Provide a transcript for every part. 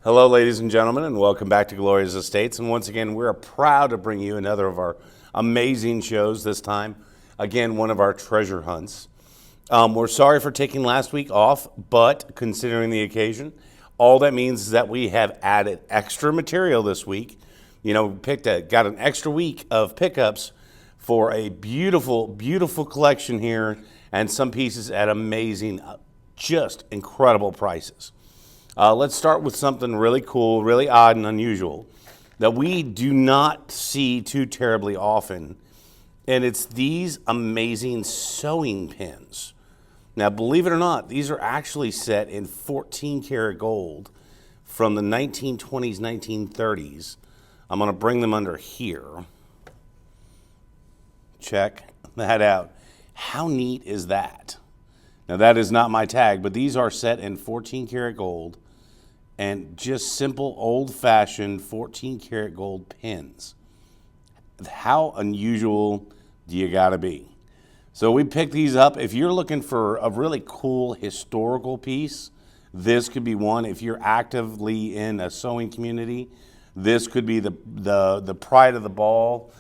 Hello, ladies and gentlemen, and welcome back to Gloria's Estates. And once again, we're proud to bring you another of our amazing shows, this time, again, one of our treasure hunts. We're sorry for taking last week off, but considering the occasion, all that means is that we have added extra material this week. You know, got an extra week of pickups for a beautiful, beautiful collection here, and some pieces at amazing, just incredible prices. Let's start with something really cool, really odd and unusual that we do not see too terribly often, and it's these amazing sewing pins. Now, believe it or not, these are actually set in 14 karat gold from the 1920s, 1930s. I'm going to bring them under here. Check that out. How neat is that? Now, that is not my tag, but these are set in 14 karat gold and just simple old-fashioned 14 karat gold pins. How unusual do you gotta be? So we picked these up. If you're looking for a really cool historical piece, this could be one. If you're actively in a sewing community, this could be the pride of the ball.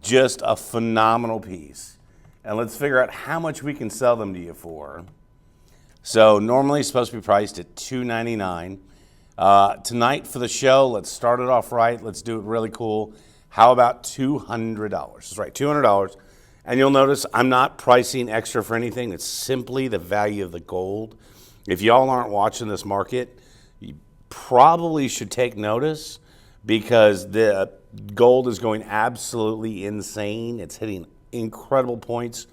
Just a phenomenal piece. And let's figure out how much we can sell them to you for. So normally it's supposed to be priced at $299. Tonight for the show, let's start it off right. Let's do it really cool. How about $200? That's right, $200. And you'll notice I'm not pricing extra for anything. It's simply the value of the gold. If y'all aren't watching this market, you probably should take notice because the gold is going absolutely insane. It's hitting incredible points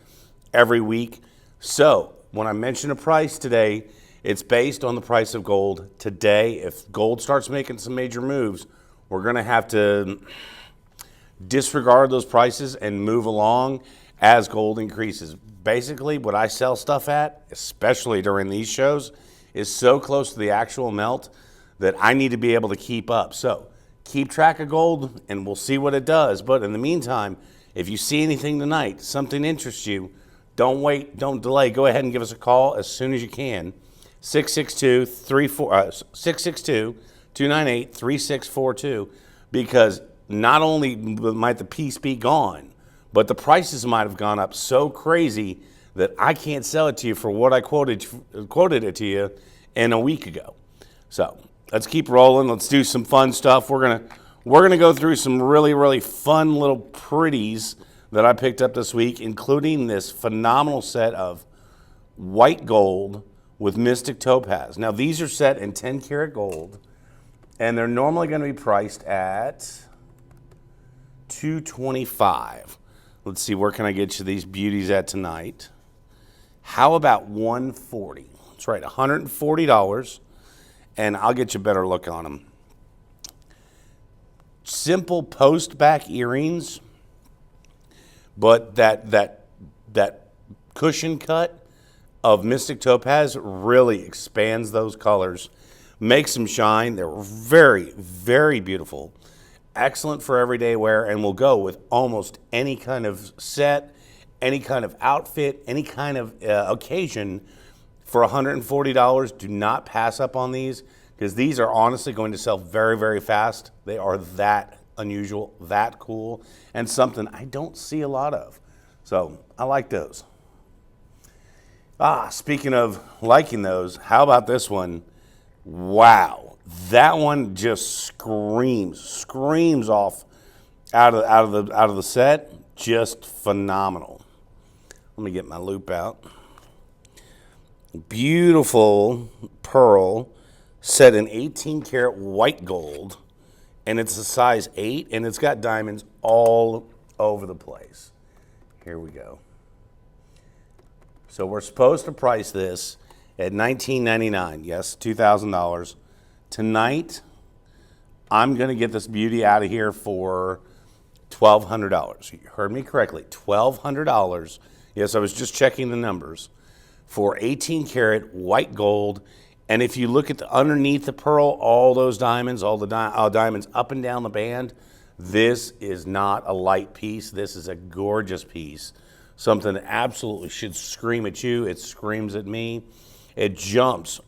every week. So when I mention a price today, it's based on the price of gold today. If gold starts making some major moves, we're going to have to disregard those prices and move along as gold increases. Basically, what I sell stuff at, especially during these shows, is so close to the actual melt that I need to be able to keep up. So keep track of gold, and we'll see what it does. But in the meantime, if you see anything tonight, something interests you, don't wait, don't delay. Go ahead and give us a call as soon as you can. 662-298-3642, because not only might the piece be gone, but the prices might have gone up so crazy that I can't sell it to you for what I quoted it to you in a week ago. So let's keep rolling. Let's do some fun stuff. We're gonna go through some really, really fun little pretties that I picked up this week, including this phenomenal set of white gold with Mystic Topaz. Now, these are set in 10 karat gold, and they're normally going to be priced at $225. Let's see, where can I get you these beauties at tonight? How about $140? That's right, $140, and I'll get you a better look on them. Simple post-back earrings, but that cushion cut of Mystic Topaz really expands those colors, makes them shine. They're very, very beautiful. Excellent for everyday wear, and will go with almost any kind of set, any kind of outfit, any kind of occasion. For $140, do not pass up on these, because these are honestly going to sell very, very fast. They are that unusual, that cool, and something I don't see a lot of. So I like those. Speaking of liking those, how about this one? Wow, that one just screams off out of the set. Just phenomenal. Let me get my loop out. Beautiful pearl set in 18 karat white gold, and it's a size 8, and it's got diamonds all over the place. Here we go. So we're supposed to price this at $19.99. Yes, $2,000. Tonight, I'm going to get this beauty out of here for $1,200. You heard me correctly, $1,200. Yes, I was just checking the numbers. For 18 karat white gold. And if you look at underneath the pearl, all those diamonds, all the diamonds up and down the band, this is not a light piece. This is a gorgeous piece. Something that absolutely should scream at you. It screams at me. It jumps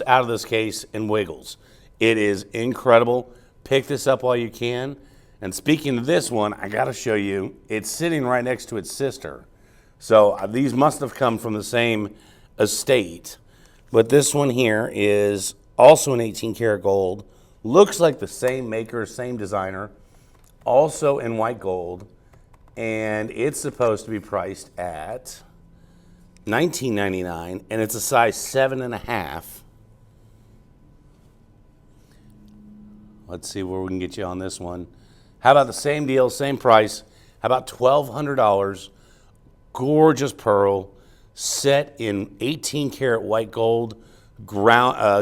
out of this case and wiggles. It is incredible. Pick this up while you can. And speaking of this one, I got to show you, it's sitting right next to its sister. So these must have come from the same estate. But this one here is also an 18 karat gold. Looks like the same maker, same designer. Also in white gold. And it's supposed to be priced at $19.99, and it's a size 7.5. Let's see where we can get you on this one. How about the same deal, same price? How about $1,200? Gorgeous pearl, set in 18 karat white gold,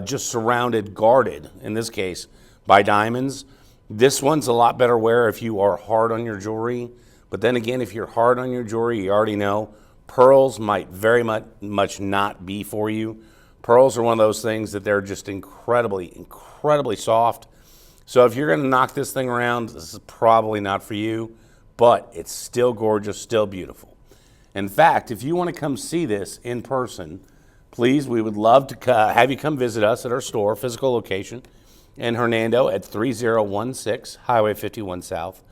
just surrounded, guarded, in this case, by diamonds. This one's a lot better wear if you are hard on your jewelry. But then again, if you're hard on your jewelry, you already know, pearls might very much not be for you. Pearls are one of those things that they're just incredibly soft. So if you're going to knock this thing around, this is probably not for you, but it's still gorgeous, still beautiful. In fact, if you want to come see this in person, please, we would love to have you come visit us at our store, physical location in Hernando at 3016 Highway 51 South.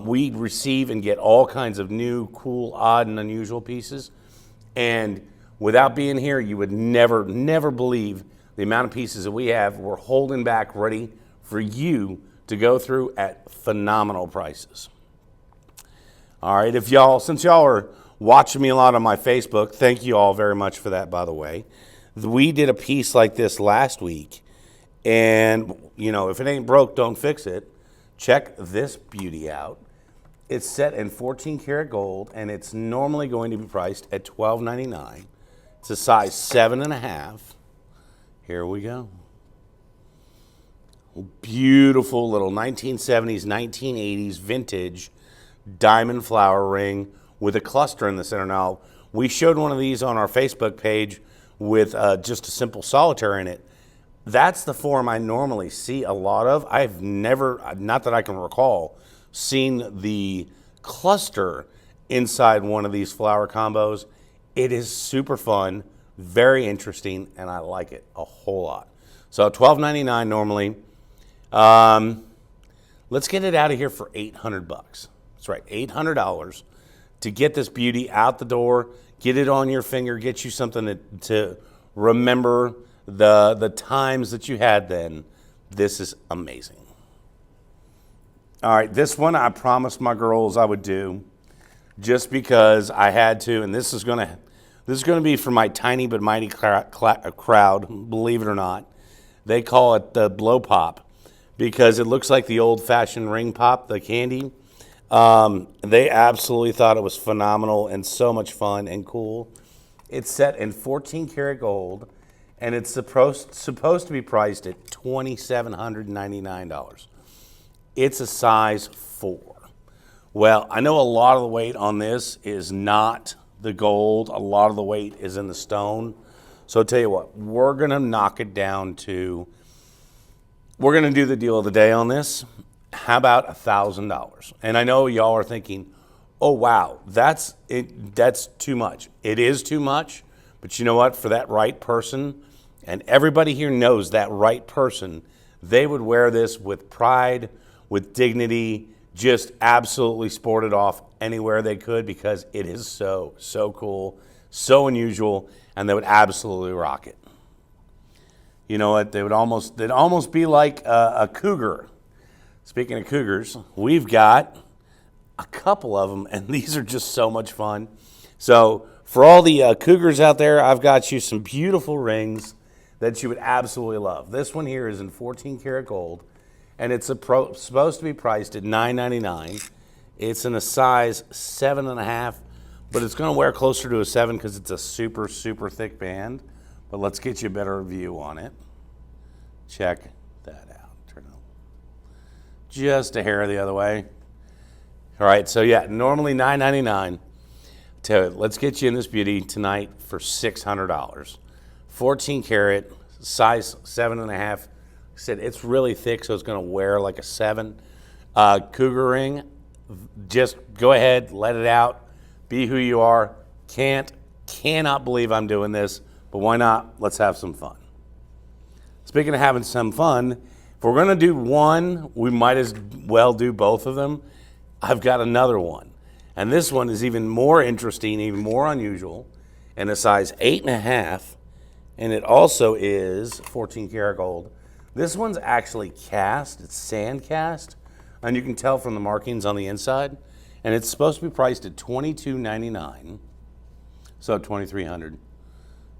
We receive and get all kinds of new, cool, odd, and unusual pieces. And without being here, you would never believe the amount of pieces that we have. We're holding back ready for you to go through at phenomenal prices. All right, since y'all are watching me a lot on my Facebook, thank you all very much for that, by the way. We did a piece like this last week, and, if it ain't broke, don't fix it. Check this beauty out. It's set in 14 karat gold, and it's normally going to be priced at $12.99. It's a size 7.5. Here we go. Beautiful little 1970s, 1980s vintage diamond flower ring with a cluster in the center. Now, we showed one of these on our Facebook page with just a simple solitaire in it. That's the form I normally see a lot of. I've never, not that I can recall, seen the cluster inside one of these flower combos. It is super fun, very interesting, and I like it a whole lot. So $12.99 normally. Let's get it out of here for $800. That's right, $800 to get this beauty out the door, get it on your finger, get you something to remember the times that you had then. This is amazing. All right, this one I promised my girls I would do just because I had to, and this is gonna be for my tiny but mighty crowd, believe it or not. They call it the blow pop because it looks like the old-fashioned ring pop, the candy. They absolutely thought it was phenomenal and so much fun and cool. It's set in 14 karat gold, and it's supposed to be priced at $2,799. It's a size 4. Well, I know a lot of the weight on this is not the gold. A lot of the weight is in the stone. So I'll tell you what, we're going to knock it down to, we're going to do the deal of the day on this. How about $1,000? And I know y'all are thinking, oh, wow, that's too much. It is too much, but you know what? For that right person, and everybody here knows that right person, they would wear this with pride, with dignity, just absolutely sport it off anywhere they could because it is so cool, so unusual, and they would absolutely rock it. You know what? They'd almost be like a cougar. Speaking of cougars, we've got a couple of them, and these are just so much fun. So for all the cougars out there, I've got you some beautiful rings that you would absolutely love. This one here is in 14 karat gold, and it's supposed to be priced at $9.99. It's in a size 7.5, but it's going to wear closer to a 7 because it's a super thick band. But let's get you a better view on it. Check that out. Turn it on. Just a hair the other way. All right, so yeah, normally $9.99. Let's get you in this beauty tonight for $600. 14 karat, size 7.5. Said it's really thick, so it's going to wear like a 7. Cougar ring, just go ahead, let it out, be who you are. Cannot believe I'm doing this, but why not? Let's have some fun. Speaking of having some fun, if we're going to do one, we might as well do both of them. I've got another one. And this one is even more interesting, even more unusual, and a size 8.5, and it also is 14 karat gold. This one's actually cast, it's sand cast, and you can tell from the markings on the inside. And it's supposed to be priced at $22.99, so $2,300.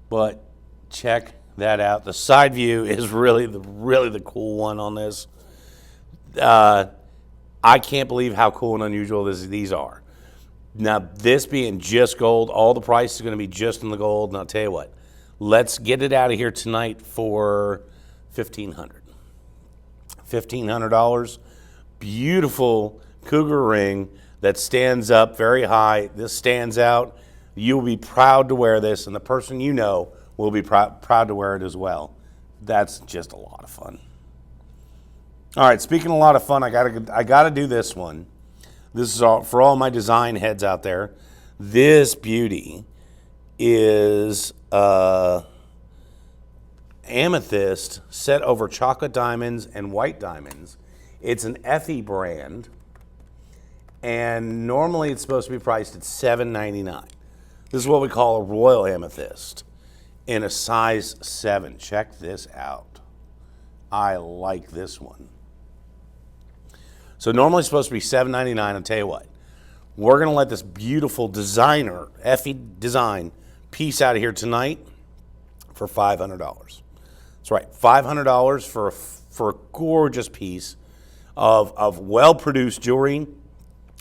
But check that out. The side view is really the cool one on this. I can't believe how cool and unusual these are. Now, this being just gold, all the price is going to be just in the gold. And I'll tell you what, let's get it out of here tonight for $1,500. $1,500. Beautiful cougar ring that stands up very high. This stands out. You'll be proud to wear this, and the person you know will be proud to wear it as well. That's just a lot of fun. All right, speaking of a lot of fun, I gotta do this one. This is all for all my design heads out there. This beauty is amethyst set over chocolate diamonds and white diamonds. It's an Effie brand, and normally it's supposed to be priced at $7.99. This is what we call a royal amethyst in a size 7. Check this out. I like this one. So normally it's supposed to be $7.99. I'll tell you what, we're going to let this beautiful designer, Effie design, piece out of here tonight for $500. That's right, $500 for a gorgeous piece of well-produced jewelry.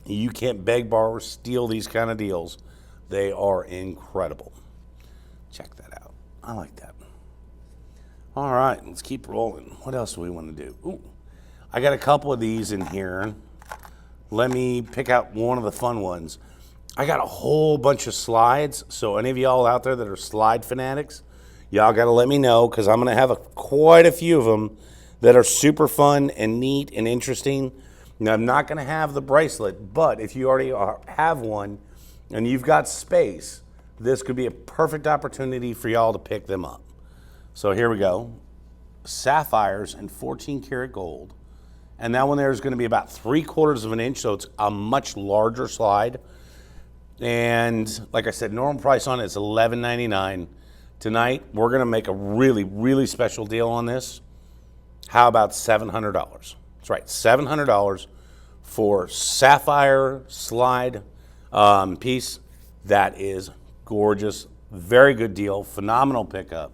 You can't beg, borrow, or steal these kind of deals. They are incredible. Check that out. I like that. All right, let's keep rolling. What else do we want to do? Ooh, I got a couple of these in here. Let me pick out one of the fun ones. I got a whole bunch of slides, so any of y'all out there that are slide fanatics, y'all got to let me know, because I'm going to have quite a few of them that are super fun and neat and interesting. Now, I'm not going to have the bracelet, but if you already have one and you've got space, this could be a perfect opportunity for y'all to pick them up. So here we go. Sapphires and 14 karat gold. And that one there is going to be about 3/4 of an inch, so it's a much larger slide. And like I said, normal price on it is $11.99. Tonight, we're going to make a really, really special deal on this. How about $700? That's right, $700 for sapphire slide piece. That is gorgeous. Very good deal. Phenomenal pickup.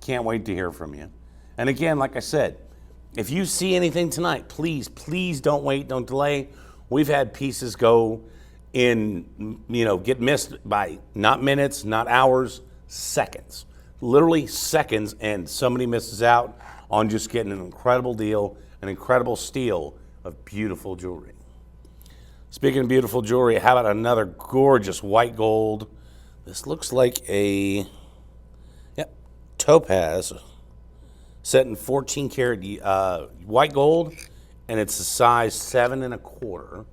Can't wait to hear from you. And again, like I said, if you see anything tonight, please, please don't wait, don't delay. We've had pieces go in, get missed by not minutes, not hours, seconds. Literally seconds, and somebody misses out on just getting an incredible deal, an incredible steal of beautiful jewelry. Speaking of beautiful jewelry, how about another gorgeous white gold? This looks like a topaz set in 14 karat white gold, and it's a size 7 1/4.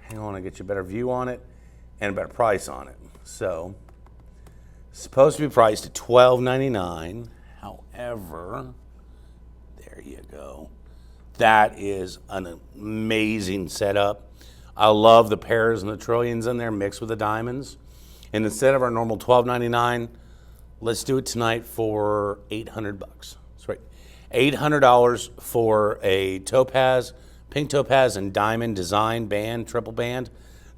Hang on, I get you a better view on it and a better price on it. So, it's supposed to be priced at $12.99. However, there you go. That is an amazing setup. I love the pairs and the trillions in there mixed with the diamonds. And instead of our normal $12.99, let's do it tonight for $800. That's right, $800 for a topaz, pink topaz and diamond design band, triple band.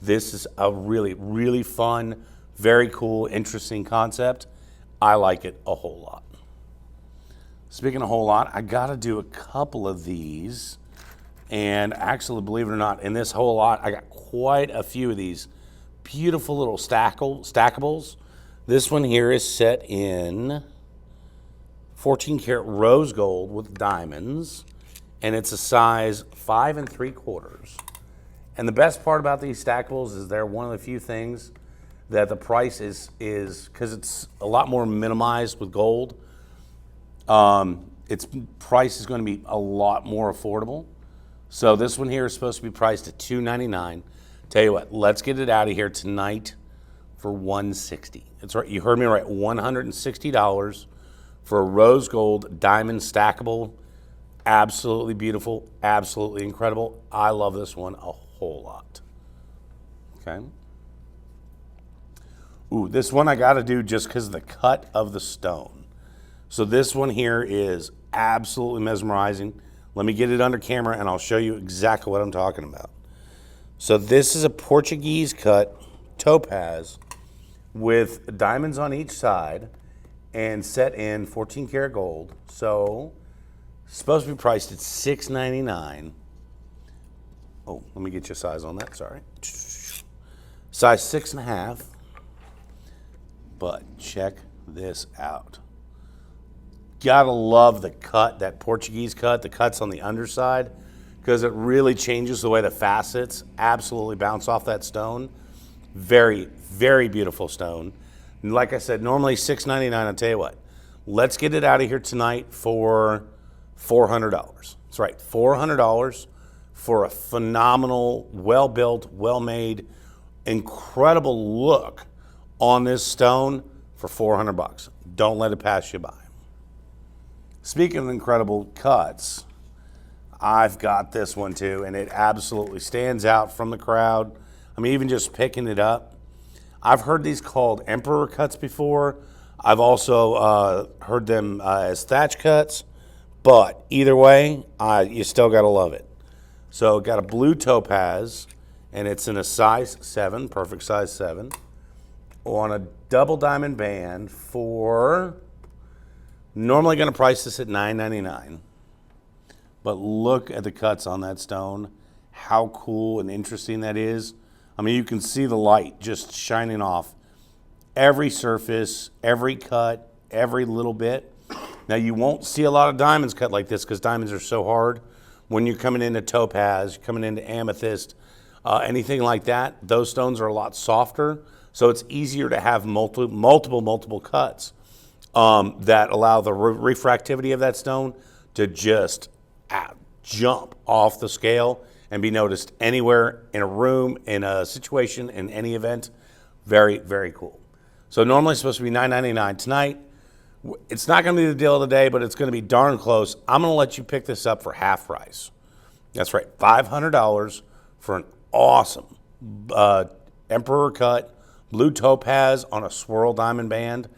This is a really, really fun, very cool, interesting concept. I like it a whole lot. Speaking of a whole lot, I got to do a couple of these. And actually, believe it or not, in this whole lot, I got quite a few of these beautiful little stackables. This one here is set in 14 karat rose gold with diamonds, and it's a size 5 3/4. And the best part about these stackables is they're one of the few things that the price is because it's a lot more minimized with gold. Its price is going to be a lot more affordable. So this one here is supposed to be priced at $299. Tell you what, let's get it out of here tonight for $160. That's right, you heard me right, $160 for a rose gold diamond stackable. Absolutely beautiful, absolutely incredible. I love this one a whole lot. Okay. Ooh, this one I got to do just because of the cut of the stone. So this one here is absolutely mesmerizing. Let me get it under camera and I'll show you exactly what I'm talking about. So this is a Portuguese cut topaz with diamonds on each side and set in 14 karat gold. So supposed to be priced at $6.99. Oh, let me get your size on that, sorry. Size 6.5. But check this out. Gotta love the cut, that Portuguese cut, the cuts on the underside, because it really changes the way the facets absolutely bounce off that stone. Very, very beautiful stone. And like I said, normally $6.99. I'll tell you what, let's get it out of here tonight for $400. That's right, $400 for a phenomenal, well-built, well-made, incredible look on this stone for $400. Don't let it pass you by. Speaking of incredible cuts, I've got this one too, and it absolutely stands out from the crowd. I mean, even just picking it up. I've heard these called emperor cuts before. I've also heard them as thatch cuts, but either way, you still gotta love it. So got a blue topaz, and it's in a size 7, perfect size 7, on a double diamond band for, normally gonna price this at $9.99. But look at the cuts on that stone, how cool and interesting that is. I mean, you can see the light just shining off every surface, every cut, every little bit. Now, you won't see a lot of diamonds cut like this because diamonds are so hard. When you're coming into topaz, coming into amethyst, anything like that, those stones are a lot softer. So it's easier to have multiple cuts that allow the refractivity of that stone to just jump off the scale and be noticed anywhere in a room, in a situation, in any event. Very, very cool. So normally it's supposed to be $9.99 tonight. It's not going to be the deal of the day, but it's going to be darn close. I'm going to let you pick this up for half price. That's right, $500 for an awesome emperor cut blue topaz on a swirl diamond band.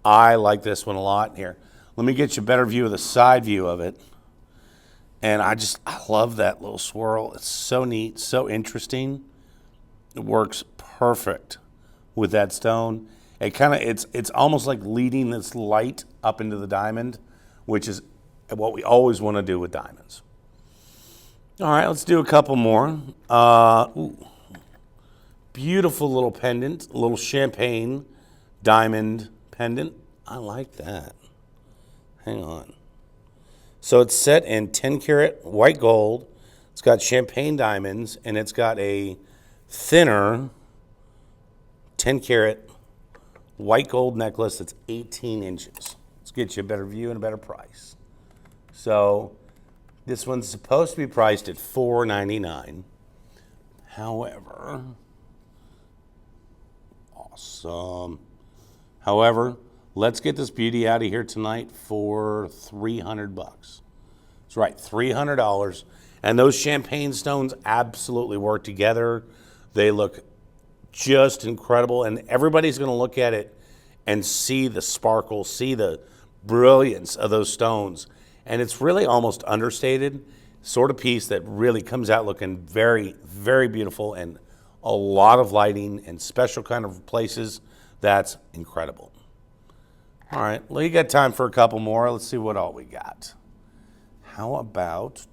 I like this one a lot. Here, let me get you a better view of the side view of it. And I love that little swirl. It's so neat, so interesting. It works perfect with that stone. It's almost like leading this light up into the diamond, which is what we always want to do with diamonds. All right, let's do a couple more. Beautiful little pendant, a little champagne diamond pendant. I like that. Hang on. So it's set in 10 karat white gold. It's got champagne diamonds, and it's got a thinner 10 karat white gold necklace that's 18 inches. Let's get you a better view and a better price. So this one's supposed to be priced at $4.99. However, awesome. However, let's get this beauty out of here tonight for $300. That's right, $300. And those champagne stones absolutely work together. They look just incredible, and everybody's going to look at it and see the sparkle, see the brilliance of those stones. And it's really almost understated sort of piece that really comes out looking very, very beautiful, and a lot of lighting and special kind of places. That's incredible. All right, well, you got time for a couple more. Let's see what all we got. How about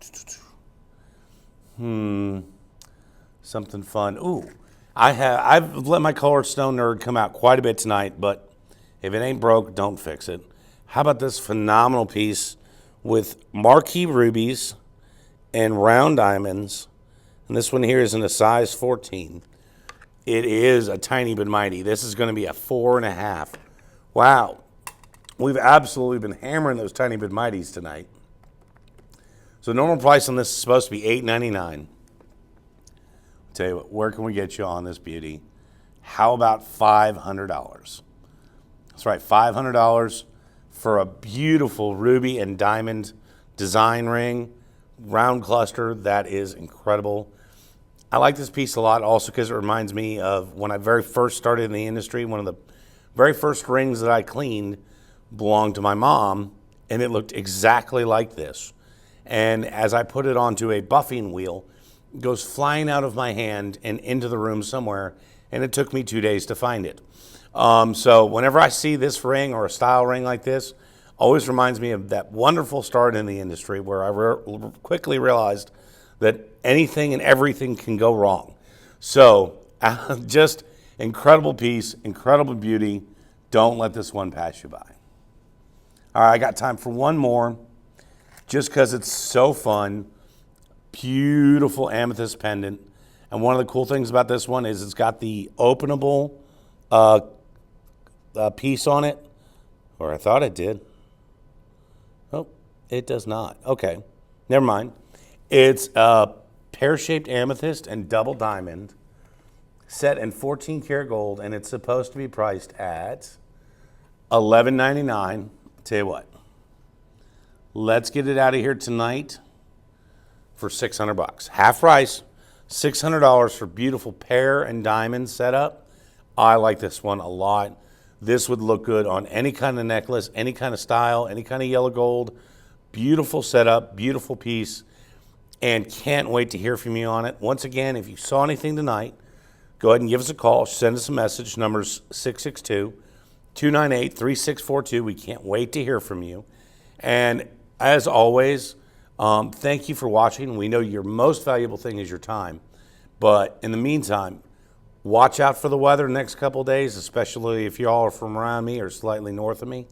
something fun? Ooh, I've let my colored stone nerd come out quite a bit tonight, but if it ain't broke, don't fix it. How about this phenomenal piece with marquee rubies and round diamonds? And this one here is in a size 14. It is a tiny but mighty. This is going to be a 4.5. Wow. We've absolutely been hammering those tiny but mighties tonight. So normal price on this is supposed to be $8.99. Tell you what, where can we get you on this beauty? How about $500? That's right, $500 for a beautiful ruby and diamond design ring, round cluster. That is incredible. I like this piece a lot also because it reminds me of when I very first started in the industry. One of the very first rings that I cleaned belonged to my mom, and it looked exactly like this. And as I put it onto a buffing wheel, it goes flying out of my hand and into the room somewhere, and it took me 2 days to find it. So whenever I see this ring or a style ring like this, always reminds me of that wonderful start in the industry where I quickly realized that anything and everything can go wrong. So just incredible piece, incredible beauty. Don't let this one pass you by. All right, I got time for one more just because it's so fun. Beautiful amethyst pendant. And one of the cool things about this one is it's got the openable piece on it, or I thought it did. Oh, it does not. Okay, never mind. It's a pear-shaped amethyst and double diamond set in 14 karat gold, and it's supposed to be priced at $11.99. Tell you what, let's get it out of here tonight for $600. Half price, $600 for beautiful pear and diamond setup. I like this one a lot. This would look good on any kind of necklace, any kind of style, any kind of yellow gold. Beautiful setup, beautiful piece, and can't wait to hear from you on it. Once again, if you saw anything tonight, go ahead and give us a call. Send us a message. Number's 662-298-3642. We can't wait to hear from you. And as always, thank you for watching. We know your most valuable thing is your time. But in the meantime, watch out for the weather the next couple of days, especially if y'all are from around me or slightly north of me.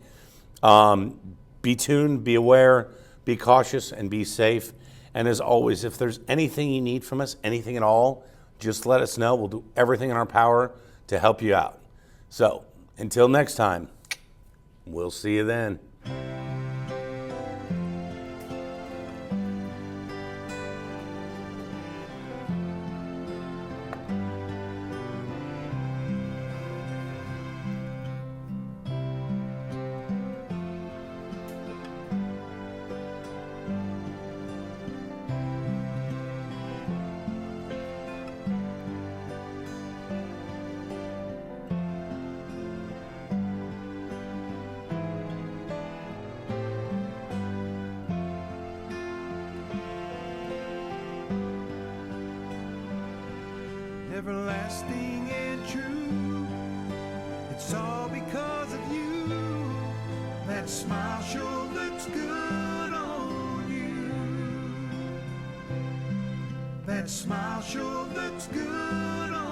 Be tuned, be aware, be cautious, and be safe. And as always, if there's anything you need from us, anything at all, just let us know. We'll do everything in our power to help you out. So until next time, we'll see you then. Everlasting and true, it's all because of you. That smile sure looks good on you. That smile sure looks good on you.